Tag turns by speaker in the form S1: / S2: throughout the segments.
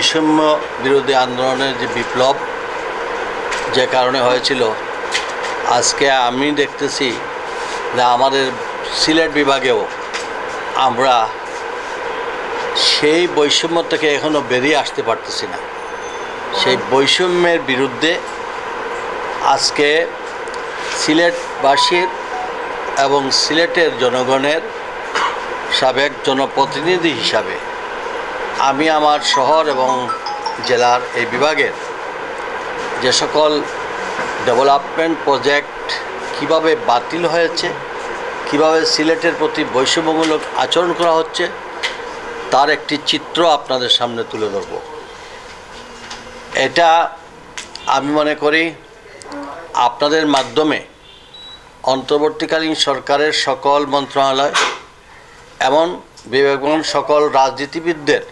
S1: বৈষম্য বিরোধী আন্দোলনের যে বিপ্লব যে কারণে হয়েছিল, আজকে আমি দেখতেছি যে আমাদের সিলেট বিভাগেও আমরা সেই বৈষম্য থেকে এখনও বেরিয়ে আসতে পারতেছি না। সেই বৈষম্যের বিরুদ্ধে আজকে সিলেটবাসীর এবং সিলেটের জনগণের সাবেক জনপ্রতিনিধি হিসাবে আমি আমার শহর এবং জেলার এই বিভাগের যে সকল ডেভেলপমেন্ট প্রজেক্ট কিভাবে বাতিল হয়েছে, কিভাবে সিলেটের প্রতি বৈষম্যমূলক আচরণ করা হচ্ছে, তার একটি চিত্র আপনাদের সামনে তুলে ধরব। এটা আমি মনে করি আপনাদের মাধ্যমে অন্তর্বর্তীকালীন সরকারের সকল মন্ত্রণালয় এমন বিবেকবান সকল রাজনীতিবিদদের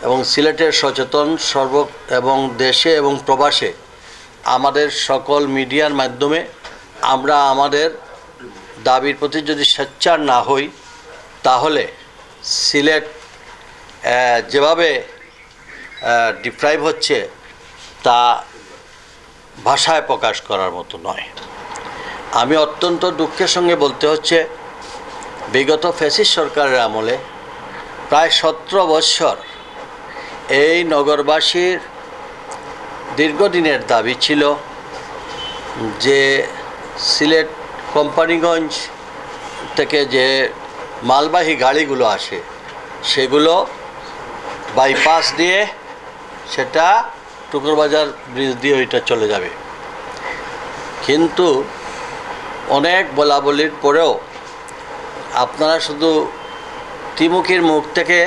S1: এবং সিলেটের সচেতন এবং দেশে এবং প্রবাসে আমাদের সকল মিডিয়ার মাধ্যমে আমরা আমাদের দাবির প্রতি যদি সোচ্চার না হই, তাহলে সিলেট যেভাবে ডিপ্রাইভ হচ্ছে তা ভাষায় প্রকাশ করার মতো নয়। আমি অত্যন্ত দুঃখের সঙ্গে বলতে হচ্ছে, বিগত ফ্যাসিস্ট সরকারের আমলে প্রায় 17 বৎসর এই নগরবাসীর দীর্ঘদিনের দাবি ছিল যে সিলেট কোম্পানিগঞ্জ থেকে যে মালবাহী গাড়িগুলো আসে সেগুলো বাইপাস দিয়ে সেটা টুকুরবাজার ব্রিজ দিয়ে ওইটা চলে যাবে। কিন্তু অনেক বলাবলির পরেও আপনারা শুধু ত্রিমুখীর মুখ থেকে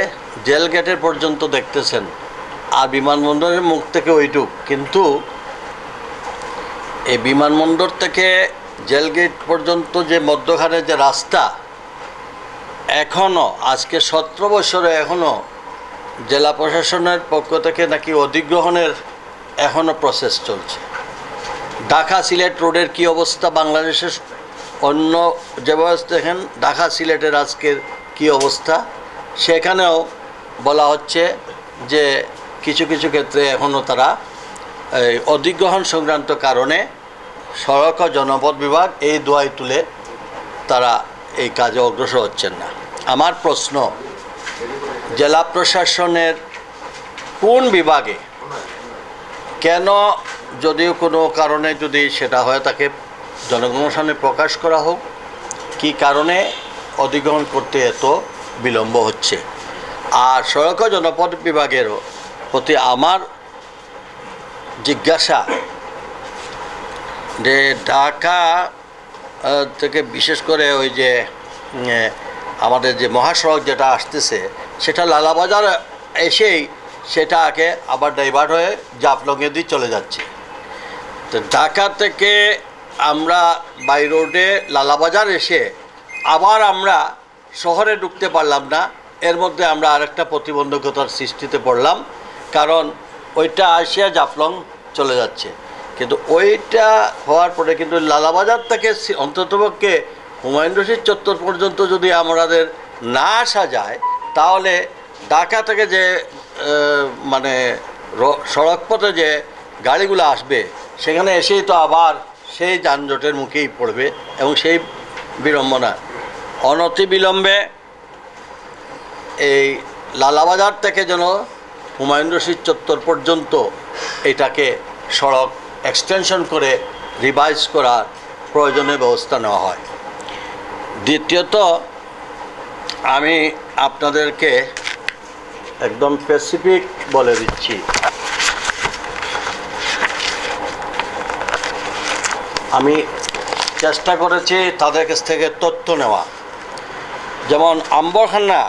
S1: জেল গেটের পর্যন্ত দেখতেছেন, আর বিমানবন্দরের মুখ থেকে ওইটুক। কিন্তু এই বিমানবন্দর থেকে জেল গেট পর্যন্ত যে মধ্যখানে যে রাস্তা, এখনও আজকে 17 বছরে এখনও জেলা প্রশাসনের পক্ষ থেকে নাকি অধিগ্রহণের এখনও প্রসেস চলছে। ঢাকা সিলেট রোডের কি অবস্থা, বাংলাদেশের অন্য যেভাবে দেখেন ঢাকা সিলেটের আজকের কি অবস্থা, সেখানেও বলা হচ্ছে যে কিছু কিছু ক্ষেত্রে এখনও তারা অধিগ্রহণ সংক্রান্ত কারণে সড়ক ও জনপথ বিভাগ এই দোয়াই তুলে তারা এই কাজে অগ্রসর হচ্ছেন না। আমার প্রশ্ন, জেলা প্রশাসনের কোন বিভাগে কেন, যদিও কোনো কারণে যদি সেটা হয় তাকে জনগণের সামনে প্রকাশ করা হোক, কি কারণে অধিগ্রহণ করতে এত বিলম্ব হচ্ছে। আর সড়ক ও জনপথ বিভাগেরও প্রতি আমার জিজ্ঞাসা যে ঢাকা থেকে বিশেষ করে ওই যে আমাদের যে মহাসড়ক যেটা আসতেছে সেটা লালাবাজার এসেই সেটাকে আবার ডাইভার্ট হয়ে জাফলংয়ে দিয়ে চলে যাচ্ছে। তো ঢাকা থেকে আমরা বাই রোডে লালাবাজার এসে আবার আমরা শহরে ঢুকতে পারলাম না। এর মধ্যে আমরা আরেকটা প্রতিবন্ধকতার সৃষ্টিতে পড়লাম, কারণ ওইটা আসিয়া জাফলং চলে যাচ্ছে। কিন্তু ওইটা হওয়ার পরে কিন্তু লালাবাজার থেকে অন্ততপক্ষে হুমায়ুন রশিদ চত্বর পর্যন্ত যদি আমাদের না আসা যায়, তাহলে ঢাকা থেকে যে মানে সড়ক পথে যে গাড়িগুলো আসবে সেখানে এসেই তো আবার সেই যানজটের মুখেই পড়বে এবং সেই বিড়ম্বনা। অনতিবিলম্বে এই লালাবাজার থেকে যেন হুমায়ুন রশিদ চত্বর পর্যন্ত এটাকে সড়ক এক্সটেনশন করে রিভাইজ করার প্রয়োজনীয় ব্যবস্থা নেওয়া হয়। দ্বিতীয়ত, আমি আপনাদেরকে একদম স্পেসিফিক বলে দিচ্ছি, আমি চেষ্টা করেছি তাদের কাছ থেকে তথ্য নেওয়া। যেমন আম্বরখানা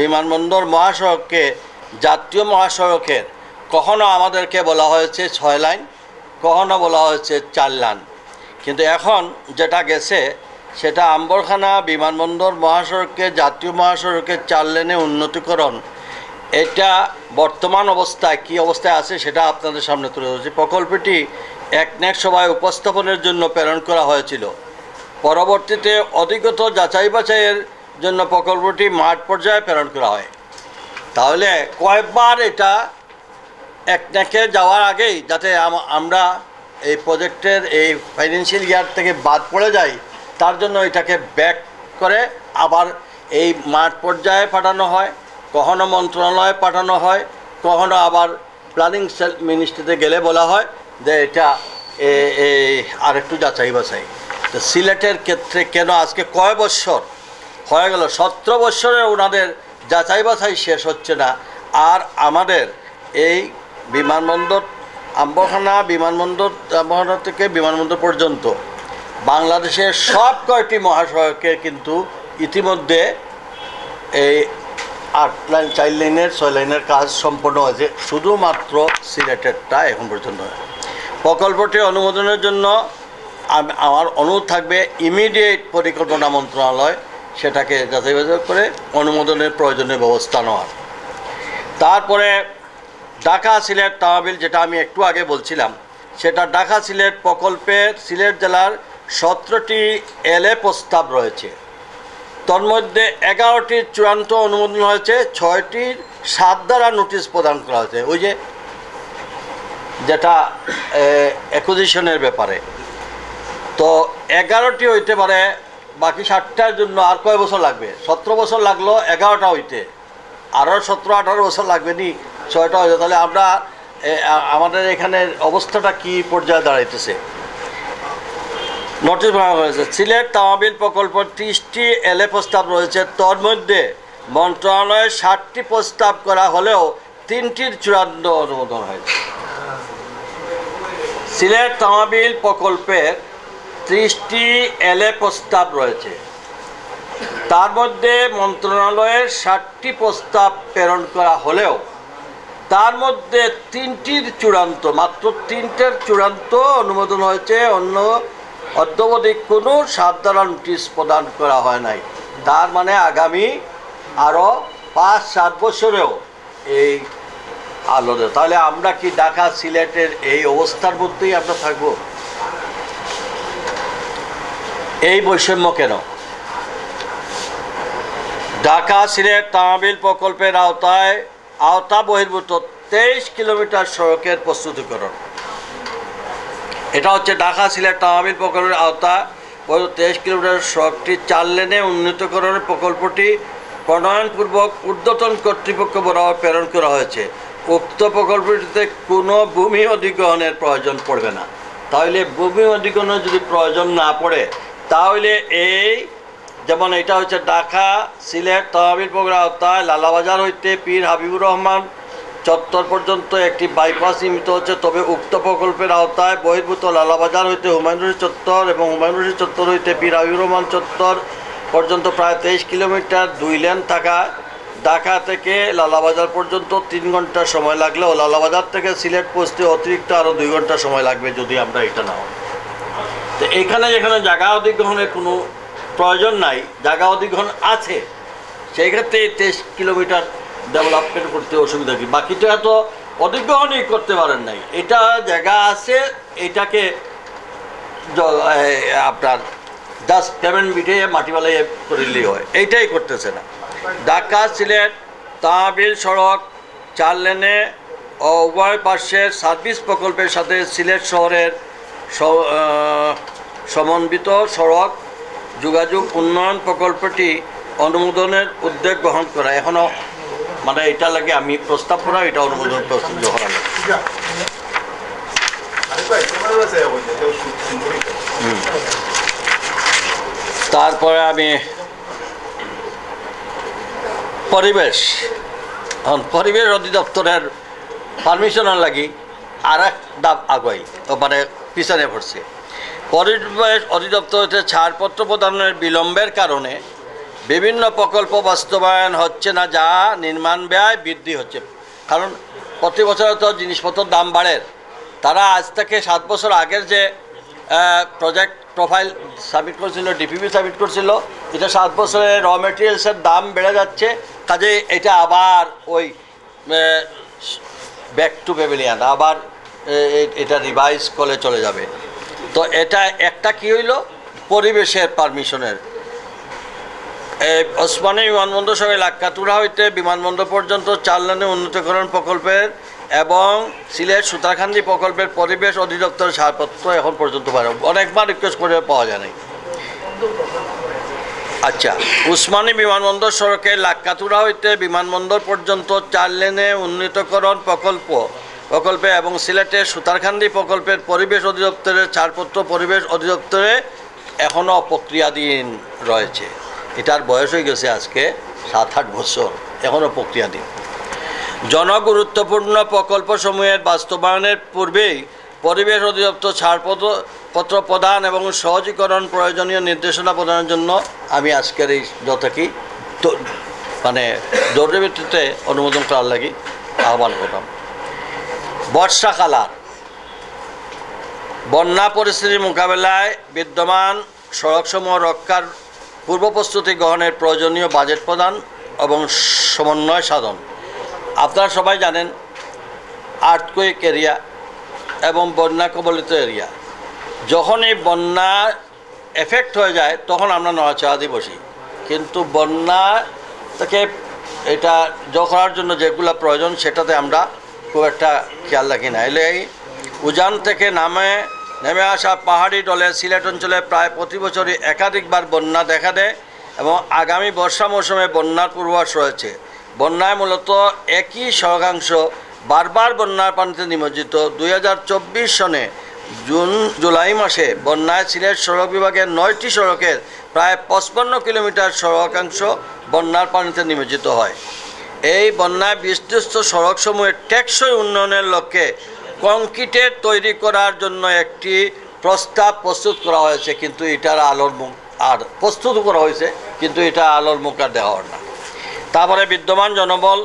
S1: বিমানবন্দর মহাসড়ককে জাতীয় মহাসড়কের কখনো আমাদেরকে বলা হয়েছে 6 লাইন, কখনো বলা হয়েছে 4 লাইন, কিন্তু এখন যেটা গেছে সেটা আম্বরখানা বিমানবন্দর মহাসড়ককে জাতীয় মহাসড়কের 4 লেনে উন্নতিকরণ। এটা বর্তমান অবস্থায় কী অবস্থায় আছে সেটা আপনাদের সামনে তুলে ধরছি। প্রকল্পটি একনেক সভায় উপস্থাপনের জন্য প্রেরণ করা হয়েছিল। পরবর্তীতে অধিগত যাচাই বাছাইয়ের জন্য প্রকল্পটি মাঠ পর্যায়ে প্রেরণ করা হয়। তাহলে কয়েকবার এটা একনাকে যাওয়ার আগেই যাতে আমরা এই প্রজেক্টের এই ফাইন্যান্সিয়াল ইয়ার থেকে বাদ পড়ে যাই, তার জন্য এটাকে ব্যাক করে আবার এই মাঠ পর্যায়ে পাঠানো হয়, কখনো মন্ত্রণালয়ে পাঠানো হয়, কখনো আবার প্ল্যানিং সেল মিনিস্ট্রিতে গেলে বলা হয় যে এটা আরেকটু যাচাই বাছাই। তো সিলেটের ক্ষেত্রে কেন আজকে কয় বৎসর হয়ে গেল, 17 বৎসরে ওনাদের যাচাই বাছাই শেষ হচ্ছে না। আর আমাদের এই বিমানবন্দর আম্বরখানা থেকে বিমানবন্দর পর্যন্ত বাংলাদেশের সব কয়টি মহাসড়কের কিন্তু ইতিমধ্যে এই 8 লাইন 4 লাইনের 6 লাইনের কাজ সম্পন্ন হয়েছে, শুধুমাত্র সিলেটেরটা এখন পর্যন্ত। প্রকল্পটি অনুমোদনের জন্য আমার অনুরোধ থাকবে ইমিডিয়েট পরিকল্পনা মন্ত্রণালয় সেটাকে যাচাই বাছাই করে অনুমোদনের প্রয়োজনীয় ব্যবস্থা নেওয়ার। তারপরে ঢাকা সিলেট তহবিল, যেটা আমি একটু আগে বলছিলাম, সেটা ঢাকা সিলেট প্রকল্পের সিলেট জেলার 17টি এলএ প্রস্তাব রয়েছে। তন্মধ্যে 11টির চূড়ান্ত অনুমোদন হয়েছে, 6টির 7 ধারা নোটিশ প্রদান করা হয়েছে, ওই যেটা অ্যাকুইজিশনের ব্যাপারে। তো 11টি হইতে পারে, বাকি 7টার জন্য আর কয় বছর লাগবে? 17 বছর লাগলো 11টা হইতে, আরও 17-18 বছর লাগবে নি 6টা হইতে। তাহলে আমরা আমাদের এখানে অবস্থাটা কি পর্যায়ে দাঁড়াইতেছে? নোটিশ বানানো হয়েছে। সিলেট তামাবিল প্রকল্প 30টি এলএ প্রস্তাব রয়েছে, তোর মধ্যে মন্ত্রণালয়ে 60টি প্রস্তাব করা হলেও 3টির চূড়ান্ত অনুমোদন হয়েছে। সিলেট তামাবিল প্রকল্পের 30টি এলএ প্রস্তাব রয়েছে, তার মধ্যে মন্ত্রণালয়ের 60টি প্রস্তাব প্রেরণ করা হলেও তার মধ্যে 3টির চূড়ান্ত, মাত্র 3টের চূড়ান্ত অনুমোদন হয়েছে, অন্য অদ্যাবধি কোনো 7 ধারা নোটিশ প্রদান করা হয় নাই। তার মানে আগামী আরও 5-7 বছরেও এই আলোতে, তাহলে আমরা কি ঢাকা সিলেটের এই অবস্থার মধ্যেই আমরা থাকবো? এই বৈষম্য কেন? ঢাকা সিলেট তামাবিল প্রকল্পের আওতা বহির্ভূত 23 কিলোমিটার সড়কের প্রস্তুতিকরণ। এটা হচ্ছে ঢাকা সিলেট তামাবিল প্রকল্পের আওতা 23 কিলোমিটার সড়কটি 4 লেনে উন্নীতকরণের প্রকল্পটি প্রণয়নপূর্বক ঊর্ধ্বতন কর্তৃপক্ষ বরাবর প্রেরণ করা হয়েছে। উক্ত প্রকল্পটিতে কোনো ভূমি অধিগ্রহণের প্রয়োজন পড়বে না। তাহলে ভূমি অধিগ্রহণের যদি প্রয়োজন না পড়ে, তাহলে এই যেমন এটা হচ্ছে ঢাকা সিলেট তহবিল প্রকল্পের আওতায় লালাবাজার হইতে পীর হাবিবুর রহমান চত্বর পর্যন্ত একটি বাইপাস নির্মিত হচ্ছে। তবে উক্ত প্রকল্পের আওতায় বহির্ভূত লালাবাজার হইতে হুমায়ুন রশিদ চত্বর এবং হুমায়ুন রশিদ চত্বর হইতে পীর হাবিবুর রহমান চত্বর পর্যন্ত প্রায় 23 কিলোমিটার 2 লেন থাকা ঢাকা থেকে লালাবাজার পর্যন্ত 3 ঘন্টা সময় লাগলেও লালাবাজার থেকে সিলেট পৌঁছতে অতিরিক্ত আরও 2 ঘন্টা সময় লাগবে যদি আমরা এটা নাও। তো এখানে যেখানে জায়গা অধিগ্রহণের কোনো প্রয়োজন নাই, জায়গা অধিগ্রহণ আছে, সেই ক্ষেত্রে 23 কিলোমিটার ডেভেলপমেন্ট করতে অসুবিধা কি? বাকিটা এত অধিগ্রহণই করতে পারেন নাই, এটা জায়গা আছে, এটাকে আপনার জাস্ট পেমেন্ট মিটে মাটি বালাই করে দিলেই হয়, এইটাই করতেছে না। ঢাকা সিলেট তামাবিল সড়ক 4 লেনে ও উভয় পার্শ্বের সার্ভিস প্রকল্পের সাথে সিলেট শহরের সমন্বিত সড়ক যোগাযোগ উন্নয়ন প্রকল্পটি অনুমোদনের উদ্যোগ গ্রহণ করা। এখনও মানে এটা লাগে আমি প্রস্তাব করা, এটা অনুমোদন প্রস্তাব গ্রহণ লাগে। তারপরে আমি পরিবেশ অধিদপ্তরের পারমিশনের লাগি আর এক ধাপ আগুয়াই মানে পিছনে পড়ছে। পরিবেশ অধিদপ্তরতে ছাড়পত্র প্রদানের বিলম্বের কারণে বিভিন্ন প্রকল্প বাস্তবায়ন হচ্ছে না, যা নির্মাণ ব্যয় বৃদ্ধি হচ্ছে। কারণ প্রতি বছর তো জিনিসপত্রের দাম বাড়ে। তারা আজ থেকে 7 বছর আগের যে প্রজেক্ট প্রোফাইল সাবমিট করছিল, ডিপিপি সাবমিট করছিল, এটা 7 বছরে র মেটেরিয়ালসের দাম বেড়ে যাচ্ছে, কাজে এটা আবার ওই ব্যাক টু প্যাভিলিয়ন আবার এটা রিভাইজ করে চলে যাবে। তো এটা একটা কি হইল পরিবেশের পারমিশনের। ওসমানী বিমানবন্দর সঙ্গে লাক্কাতুরা হইতে বিমানবন্দর পর্যন্ত 4 লেনে উন্নীতকরণ প্রকল্পের এবং সিলেট সুতারকান্দি প্রকল্পের পরিবেশ অধিদপ্তরের ছাড়পত্র এখন পর্যন্ত অনেকবার রিকোয়েস্ট করে পাওয়া যায় নাই। আচ্ছা, উসমানী বিমানবন্দর সড়কের লাক্কাতুরা হইতে বিমানবন্দর পর্যন্ত 4 লেনে উন্নীতকরণ প্রকল্পে এবং সিলেটের সুতারকান্দি প্রকল্পের পরিবেশ অধিদপ্তরের ছাড়পত্র পরিবেশ অধিদপ্তরে এখনও প্রক্রিয়াধীন রয়েছে। এটার বয়স হয়ে গেছে আজকে 7-8 বছর, এখনও প্রক্রিয়াধীন। জনগুরুত্বপূর্ণ প্রকল্পসমূহের বাস্তবায়নের পূর্বেই পরিবেশ অধিদপ্তর ছাড়পত্র প্রদান এবং সহজীকরণ প্রয়োজনীয় নির্দেশনা প্রদানের জন্য আমি আজকের এই যথাকি জরুরি ভিত্তিতে অনুমোদন করার লাগি আহ্বান করলাম। বর্ষাকাল বন্যা পরিস্থিতির মোকাবেলায় বিদ্যমান সড়কসমূহ রক্ষার পূর্ব প্রস্তুতি গ্রহণের প্রয়োজনীয় বাজেট প্রদান এবং সমন্বয় সাধন। আপনারা সবাই জানেন আর্থকুইক এরিয়া এবং বন্যা কবলিত এরিয়া, যখন এই বন্যা এফেক্ট হয়ে যায় তখন আমরা নড়াচড়া বসি, কিন্তু বন্যা থেকে এটা করার জন্য যেগুলো প্রয়োজন সেটাতে আমরা খুব একটা খেয়াল রাখি না। এলে এই উজান থেকে নেমে আসা পাহাড়ি ডলে সিলেট অঞ্চলে প্রায় প্রতি বছরই একাধিকবার বন্যা দেখা দেয় এবং আগামী বর্ষা মৌসুমে বন্যার পূর্বাভাস রয়েছে। বন্যায় মূলত একই সড়কাংশ বারবার বন্যার পানিতে নিমজ্জিত। 2024 সনে জুলাই মাসে বন্যায় সিলেট সড়ক বিভাগের 9টি সড়কের প্রায় 55 কিলোমিটার সড়কাংশ বন্যার পানিতে নিমজ্জিত হয়। এই বন্যায় বিস্তৃত সড়কসমূহের টেকসই উন্নয়নের লক্ষ্যে কংক্রিটের তৈরি করার জন্য একটি প্রস্তাব প্রস্তুত করা হয়েছে, কিন্তু এটার আলোর মুখ আর প্রস্তুত করা হয়েছে, কিন্তু এটা আলোর মুখ আর দেওয়া হয় না। তারপরে বিদ্যমান জনবল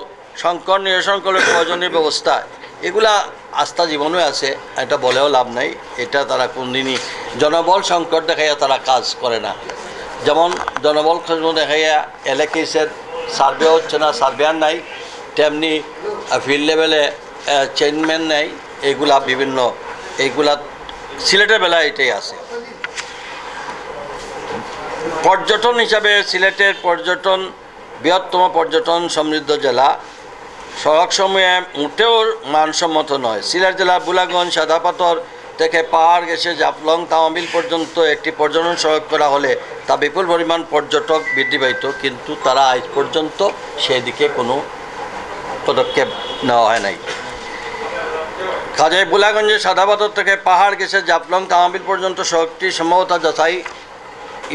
S1: সংকট নিরসন করে প্রয়োজনীয় ব্যবস্থা, এগুলা আস্থা জীবনে আছে, এটা বলেও লাভ নাই। এটা তারা কোনদিনই জনবল সংকট দেখাইয়া তারা কাজ করে না। যেমন জনবল দেখাইয়া এলাকেসের সার্ভে হচ্ছে না, সার্ভেয়ার নাই, তেমনি ফিল্ড লেভেলে চেইনম্যান নেই, এইগুলা এইগুলা সিলেটের বেলায় এটাই আছে। পর্যটন হিসাবে সিলেটের পর্যটন বৃহত্তম পর্যটন সমৃদ্ধ জেলা। সড়কসমূহে মোটেও মানসম্মত নয়। সিলেট জেলার বুলাগঞ্জ সাদাপাথর থেকে পাহাড় গেছে জাফলং তামাবিল পর্যন্ত একটি পর্যটন সড়ক করা হলে তা বিপুল পরিমাণ পর্যটক বৃদ্ধি পাইত, কিন্তু তারা আজ পর্যন্ত সেদিকে কোনো পদক্ষেপ নেওয়া হয় নাই। কাজে বুলাগঞ্জের সাদাপাথর থেকে পাহাড় গেছে জাফলং তামাবিল পর্যন্ত সড়কটি সম্ভবত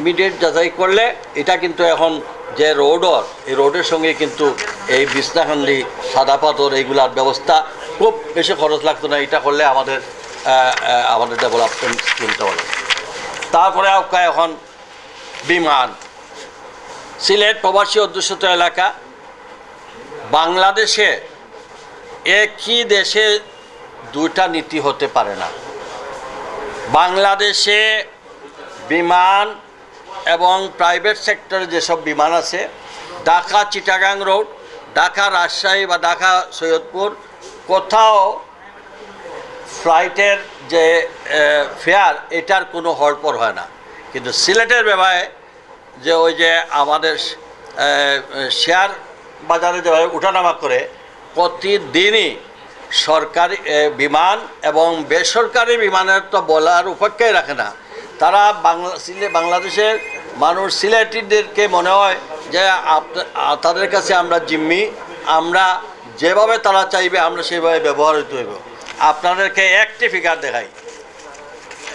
S1: ইমিডিয়েট যাচাই করলে এটা কিন্তু এখন যে এই রোডের সঙ্গে কিন্তু এই বিছনাকান্দি সাদাপাথর এইগুলার ব্যবস্থা খুব বেশি খরচ লাগতো না। এটা করলে আমাদের ডেভেলপমেন্ট স্কিমটা হলো। তারপরে এখন বিমান, সিলেট প্রবাসী অধ্যুষিত এলাকা। বাংলাদেশে একই দেশে দুইটা নীতি হতে পারে না। বাংলাদেশে বিমান এবং প্রাইভেট সেক্টরে যেসব বিমান আছে, ঢাকা চিটাগাং রোড, ঢাকা রাজশাহী বা ঢাকা সৈয়দপুর, কোথাও ফ্লাইটের যে ফেয়ার এটার কোনো হড়পড় হয় না। কিন্তু সিলেটের ব্যাপারে যে আমাদের শেয়ার বাজারে যেভাবে উঠানামা করে, প্রতিদিনই সরকারি বিমান এবং বেসরকারি বিমানের তো বলার উপেক্ষাই রাখে না। তারা বাংলাদেশের মানুষ সিলেটিদেরকে মনে হয় যে তাদের কাছে আমরা জিম্মি, আমরা যেভাবে তারা চাইবে আমরা সেভাবে ব্যবহৃত হইব। আপনাদেরকে একটি ফিগার দেখাই।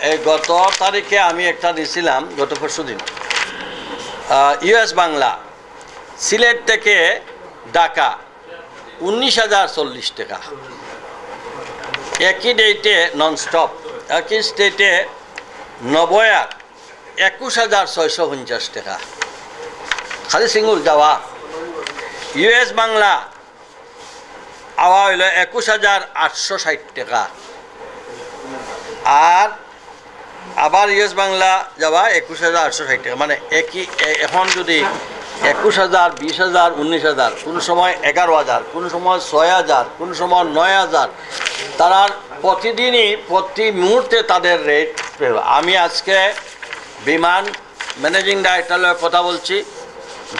S1: এই গত তারিখে আমি একটা নিয়েছিলাম, গত পরশুদিন, ইউএস বাংলা সিলেট থেকে ঢাকা 19,040 টাকা, একই ডেটে ননস্টপ, একই স্টেটে 21,650 টাকা, খালি সিঙ্গুল যাওয়া। ইউএস বাংলা আওয়া হইল 21,860 টাকা, আর আবার ইউএস বাংলা যাওয়া 21,860 টাকা। মানে একই, এখন যদি 21,000, 20,000, 19,000, কোনো সময় 11,000, কোনো সময় 6,000, কোনো সময় 9,000, তারা প্রতিদিনই প্রতি মুহূর্তে তাদের রেট। আমি আজকে বিমান ম্যানেজিং ডাইরেক্টরের কথা বলছি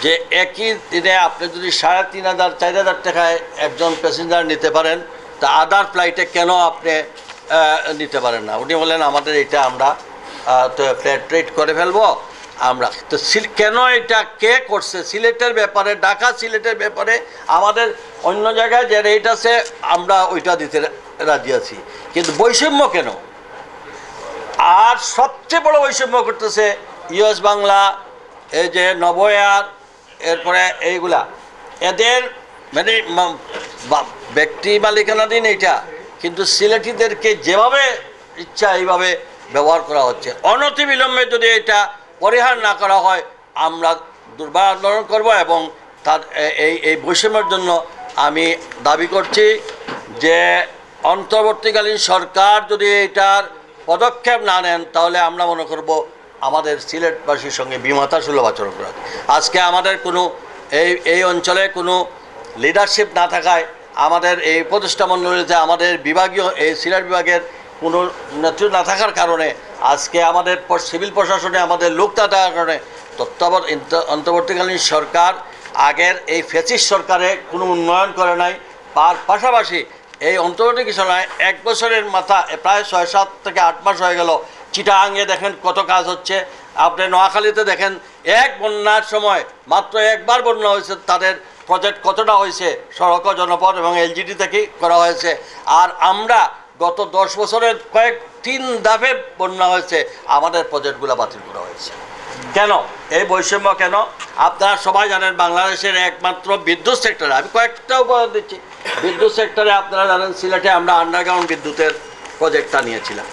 S1: যে একই দিনে আপনি যদি 3,500, 4,000 টাকায় একজন প্যাসেঞ্জার নিতে পারেন, তা আদার ফ্লাইটে কেন আপনি নিতে পারেন না? উনি বললেন আমাদের এটা আমরা তো ফ্ল্যাট রেট করে ফেলবো আমরা। তো কেন এটা কে করছে? সিলেটের ব্যাপারে, ঢাকা সিলেটের ব্যাপারে আমাদের অন্য জায়গায় যে রেট আছে আমরা ওইটা দিতে রাজি আছি, কিন্তু বৈষম্য কেন? আর সবচেয়ে বড় বৈষম্য করতেছে ইউএস বাংলা, এই যে নভোয়ার, এরপরে এইগুলা, এদের মানে ব্যক্তি মালিকানাধীন এইটা, কিন্তু সিলেটিদেরকে যেভাবে ইচ্ছা এইভাবে ব্যবহার করা হচ্ছে। অনতিবিলম্বে যদি এটা পরিহার না করা হয় আমরা দুর্বার আন্দোলন করব, এবং তার এই বৈষম্যের জন্য আমি দাবি করছি যে অন্তর্বর্তীকালীন সরকার যদি এটার পদক্ষেপ না নেন তাহলে আমরা মনে করব আমাদের সিলেটবাসীর সঙ্গে বিমাতা সুলভ আচরণ করা। আজকে আমাদের কোনো এই অঞ্চলে কোনো লিডারশিপ না থাকায়, আমাদের এই প্রতিষ্ঠা মণ্ডলীতে আমাদের বিভাগীয় এই সিলেট বিভাগের কোনো নেতৃত্ব না থাকার কারণে আজকে আমাদের সিভিল প্রশাসনে আমাদের লোক না থাকার কারণে অন্তর্বর্তীকালীন সরকার আগের এই ফ্যাসিস্ট সরকারে কোনো উন্নয়ন করে নাই। তার পাশাপাশি এই অন্তর্বর্তী সময় 1 বছরের মাথা প্রায় 6-7 থেকে 8 মাস হয়ে গেল। চিটাগাঙে দেখেন কত কাজ হচ্ছে, আপনি নোয়াখালীতে দেখেন এক বন্যার সময় মাত্র একবার বন্যা হয়েছে, তাদের প্রজেক্ট কতটা হয়েছে, সড়ক জনপদ এবং এলজিডি থেকে করা হয়েছে। আর আমরা গত 10 বছরের 3 ধাপে বন্যা হয়েছে, আমাদের প্রজেক্টগুলো বাতিল করা হয়েছে। কেন এই বৈষম্য কেন? আপনারা সবাই জানেন বাংলাদেশের একমাত্র বিদ্যুৎ সেক্টরে, আমি কয়েকটা উদাহরণ দিচ্ছি, বিদ্যুৎ সেক্টরে আপনারা জানেন সিলেটে আমরা আন্ডারগ্রাউন্ড বিদ্যুতের প্রজেক্টটা নিয়েছিলাম।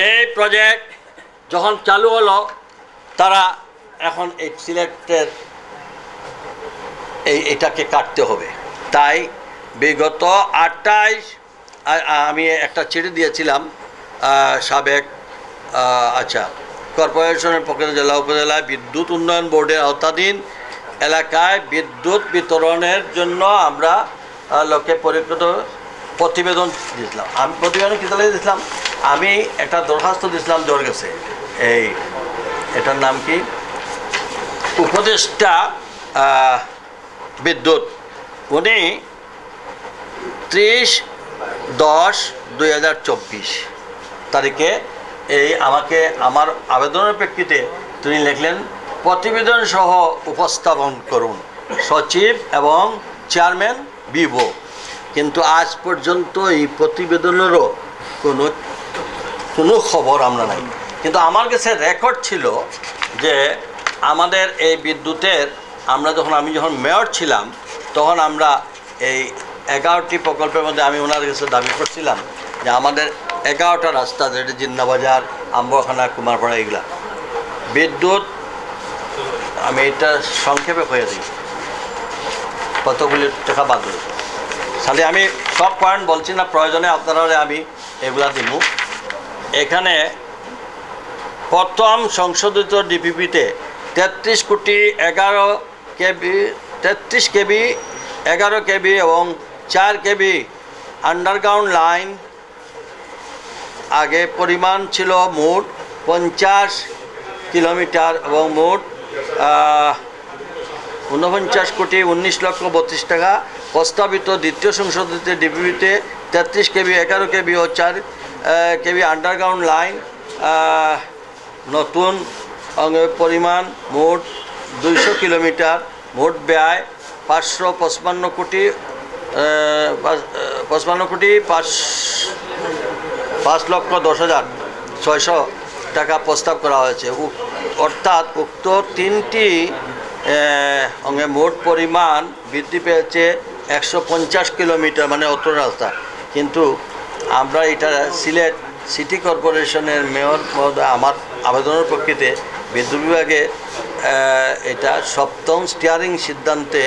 S1: এই প্রজেক্ট যখন চালু হলো, তারা এখন এই সিলেটের এটাকে কাটতে হবে। তাই বিগত 28 আমি একটা চিঠি দিয়েছিলাম সাবেক কর্পোরেশনের পক্ষে জেলা উপজেলায় বিদ্যুৎ উন্নয়ন বোর্ডের আওতাধীন এলাকায় বিদ্যুৎ বিতরণের জন্য আমরা লোকে পরিকৃত প্রতিবেদন দিয়েছিলাম। আমি প্রতিবেদন কী দিয়েছিলাম, আমি একটা দরখাস্ত দিয়েছিলাম জোর গেছে, এটার নাম কি, উপদেষ্টা বিদ্যুৎ, উনি 30/10/2024 তারিখে আমাকে আমার আবেদনের প্রেক্ষিতে তিনি লিখলেন প্রতিবেদন সহ উপস্থাপন করুন সচিব এবং চেয়ারম্যান বিভো। কিন্তু আজ পর্যন্ত এই প্রতিবেদনেরও কোনো খবর আমরা নাই। কিন্তু আমার কাছে রেকর্ড ছিল যে আমাদের এই বিদ্যুতের আমি যখন মেয়র ছিলাম তখন আমরা এই 11টি প্রকল্পের মধ্যে আমি ওনার কাছে দাবি করছিলাম যে আমাদের 11টা রাস্তা, যেটা জিন্নাবাজার, আম্বরখানা, কুমারপাড়া, এগুলা বিদ্যুৎ, আমি এটা সংক্ষেপে হয়ে দিই কতগুলি টাকা বাদ দিই। তাহলে আমি সব পয়েন্ট বলছি না, প্রয়োজনে আপনারা আমি এগুলা দিব। এখানে প্রথম সংশোধিত ডিপিপিতে 33 কোটি 11 কেবি, 33 কেবি, 11 কেবি এবং 4 কেবি আন্ডারগ্রাউন্ড লাইন আগে পরিমাণ ছিল মোট 50 কিলোমিটার এবং মোট 49 কোটি 19 লক্ষ 32 টাকা। প্রস্তাবিত দ্বিতীয় সংশোধিত ডিপিপিতে 33 কেবি, 11 কেবি ও 4 কেবি আন্ডারগ্রাউন্ড লাইন নতুন পরিমাণ মোট 200 কিলোমিটার, মোট ব্যয় 555 কোটি 5,10,600 টাকা প্রস্তাব করা হয়েছে। অর্থাৎ উক্ত 3টি অঙ্গে মোট পরিমাণ বৃদ্ধি পেয়েছে 150 কিলোমিটার, মানে অত রাস্তা। কিন্তু আমরা এটা সিলেট সিটি কর্পোরেশনের মেয়র মহোদয় আমার আবেদনের প্রেক্ষিতে বিদ্যুৎ বিভাগে এটা 7ম স্টিয়ারিং সিদ্ধান্তে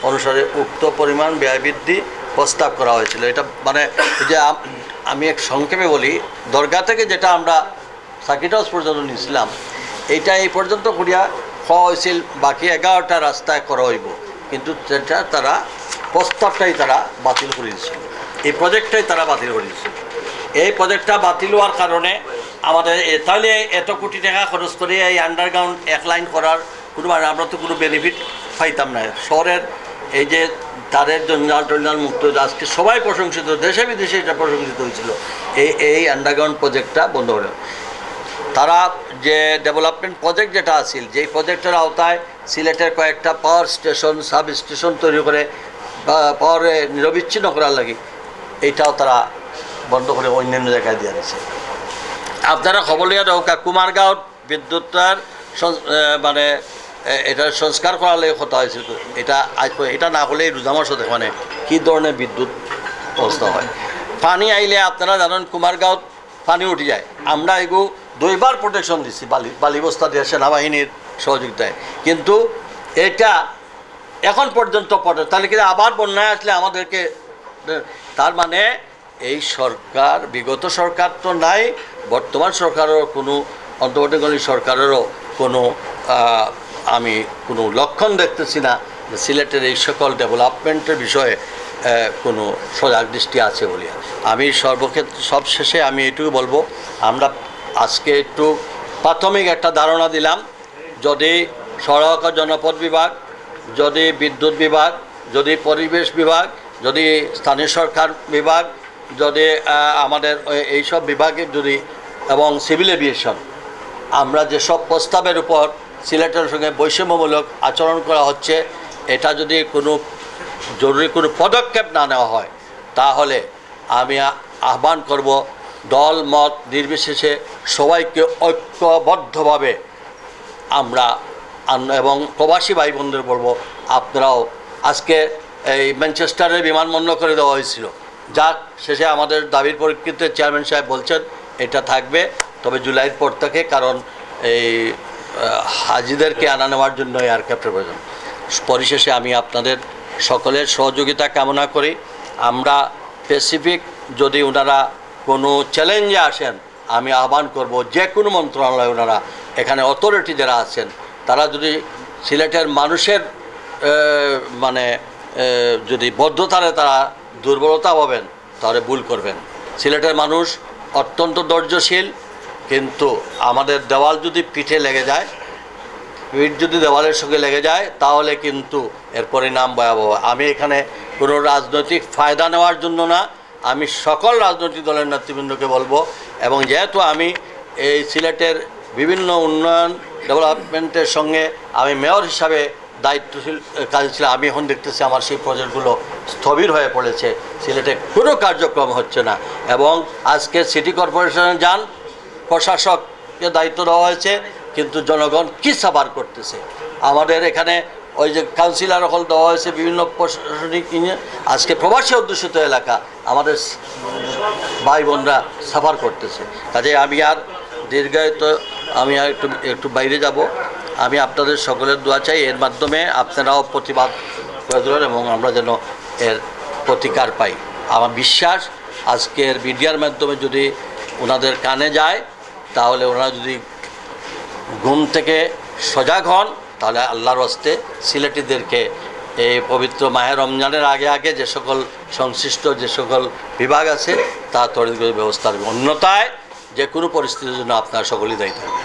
S1: অনুসারে উক্ত পরিমাণ ব্যয় বৃদ্ধি প্রস্তাব করা হয়েছিল। এটা মানে যে আমি এক সংক্ষেপে বলি, দরগা থেকে যেটা আমরা সার্কিট হাউস পর্যন্ত নিয়েছিলাম, এইটা এই পর্যন্ত করিয়া হওয়া হয়েছিল, বাকি 11টা রাস্তায় করা হইব, কিন্তু সেটা তারা প্রস্তাবটাই তারা বাতিল করে দিয়েছিল, এই প্রজেক্টটাই তারা বাতিল করে দিয়েছিল। এই প্রজেক্টটা বাতিল হওয়ার কারণে আমাদের তাহলে এত কোটি টাকা খরচ করে এই আন্ডারগ্রাউন্ড 1 লাইন করার আমরা তো কোনো বেনিফিট পাইতাম না। শহরের এই যে তাদের জঞ্জাল মুক্ত আজকে সবাই প্রশংসিত, দেশে বিদেশে এটা প্রশংসিত হয়েছিল। এই আন্ডারগ্রাউন্ড প্রজেক্টটা বন্ধ করে তারা যে ডেভেলপমেন্ট প্রজেক্ট যেটা আছিল, যেই প্রজেক্টের আওতায় সিলেটের কয়েকটা পাওয়ার স্টেশন সাব স্টেশন তৈরি করে পাওয়ারে নিরবিচ্ছিন্ন করার লাগে, এইটাও তারা বন্ধ করে অন্যান্য জায়গায় দিয়ে দিচ্ছে। আপনারা খবর লিয়া দরকার, কুমারগাঁও বিদ্যুৎটার মানে এটা সংস্কার করার লাগে কথা হয়েছিল। এটা না হলে রোজা মাসও মানে কী ধরনের বিদ্যুৎ অবস্থা হয়। পানি আইলে আপনারা জানেন কুমারগাঁও পানি উঠে যায়। আমরা এগুলো 2বার প্রোটেকশন দিচ্ছি বালি বস্তা দিয়ে সেনাবাহিনীর সহযোগিতায়, কিন্তু এটা এখন পর্যন্ত পড়ে। তাহলে কিন্তু আবার বন্যায় আসলে আমাদেরকে, তার মানে এই সরকার, বিগত সরকার তো নাই, বর্তমান সরকারেরও কোনো, অন্তর্বর্তীকালীন সরকারেরও কোনো আমি কোনো লক্ষণ দেখতেছি না যে সিলেটের এই সকল ডেভেলপমেন্টের বিষয়ে কোনো সজাগ দৃষ্টি আছে বলিয়া। আমি সবশেষে আমি এটুকু বলবো, আমরা আজকে একটু প্রাথমিক একটা ধারণা দিলাম। যদি সড়ক ও জনপথ বিভাগ, যদি বিদ্যুৎ বিভাগ, যদি পরিবেশ বিভাগ, যদি স্থানীয় সরকার বিভাগ, যদি আমাদের এইসব বিভাগের যদি, এবং সিভিল এভিয়েশন, আমরা যেসব প্রস্তাবের উপর সিলেটের সঙ্গে বৈষম্যমূলক আচরণ করা হচ্ছে, এটা যদি কোনো জরুরি কোনো পদক্ষেপ না নেওয়া হয়, তাহলে আমি আহ্বান করব দল মত নির্বিশেষে সবাইকে ঐক্যবদ্ধভাবে আমরা, এবং প্রবাসী ভাই বোনদের বলবো, আপনারাও আজকে এই ম্যানচেস্টারের বিমানবন্দর করে দেওয়া হয়েছিল, যার শেষে আমাদের দাবির পরিপ্রেক্ষিতে চেয়ারম্যান সাহেব বলছেন এটা থাকবে, তবে জুলাইয়ের পর থেকে, কারণ এই হাজিদেরকে আনা নেওয়ার জন্য এয়ারক্রাফটের প্রয়োজন। পরিশেষে আমি আপনাদের সকলের সহযোগিতা কামনা করি। আমরা স্পেসিফিক যদি ওনারা কোনো চ্যালেঞ্জে আসেন, আমি আহ্বান করব যে কোনো মন্ত্রণালয়, ওনারা এখানে অথরিটি যারা আছেন, তারা যদি সিলেটের মানুষের মানে যদি বদ্ধতারে তারা দুর্বলতা পাবেন, তাহলে ভুল করবেন। সিলেটের মানুষ অত্যন্ত ধৈর্যশীল, কিন্তু আমাদের দেওয়াল যদি পিঠে লেগে যায়, পিঠ যদি দেওয়ালের সঙ্গে লেগে যায়, তাহলে কিন্তু এর পরিণাম ভয়াবহ। আমি এখানে কোনো রাজনৈতিক ফায়দা নেওয়ার জন্য না, আমি সকল রাজনৈতিক দলের নেতৃবৃন্দকে বলবো, এবং যেহেতু আমি এই সিলেটের বিভিন্ন উন্নয়ন ডেভেলপমেন্টের সঙ্গে আমি মেয়র হিসাবে দায়িত্বশীল কাজ ছিল, আমি এখন দেখতেছি আমার সেই প্রজেক্টগুলো স্থবির হয়ে পড়েছে, সিলেটে কোনো কার্যক্রম হচ্ছে না। এবং আজকে সিটি কর্পোরেশনে যান, প্রশাসককে দায়িত্ব দেওয়া হয়েছে, কিন্তু জনগণ কী সাফার করতেছে। আমাদের এখানে ওই যে কাউন্সিলর হল দেওয়া হয়েছে, বিভিন্ন প্রশাসনিক আজকে প্রবাসী অধ্যুষিত এলাকা, আমাদের ভাই বোনরা সাফার করতেছে। কাজে আমি আর দীর্ঘায়িত, আমি আর একটু বাইরে যাব। আমি আপনাদের সকলের দোয়া চাই, এর মাধ্যমে আপনারাও প্রতিবাদ করে দেবেন এবং আমরা যেন এর প্রতিকার পাই। আমার বিশ্বাস আজকের মিডিয়ার মাধ্যমে যদি ওনাদের কানে যায়, তাহলে ওনারা যদি ঘুম থেকে সজাগ হন, তাহলে আল্লাহর হস্তে সিলেটিদেরকে এই পবিত্র মাহে রমজানের আগে যে সকল সংশ্লিষ্ট যে সকল বিভাগ আছে তা তড়িৎ ব্যবস্থা, অন্যথায় যে কোনো পরিস্থিতির জন্য আপনারা সকলেই দায়ী থাকবেন।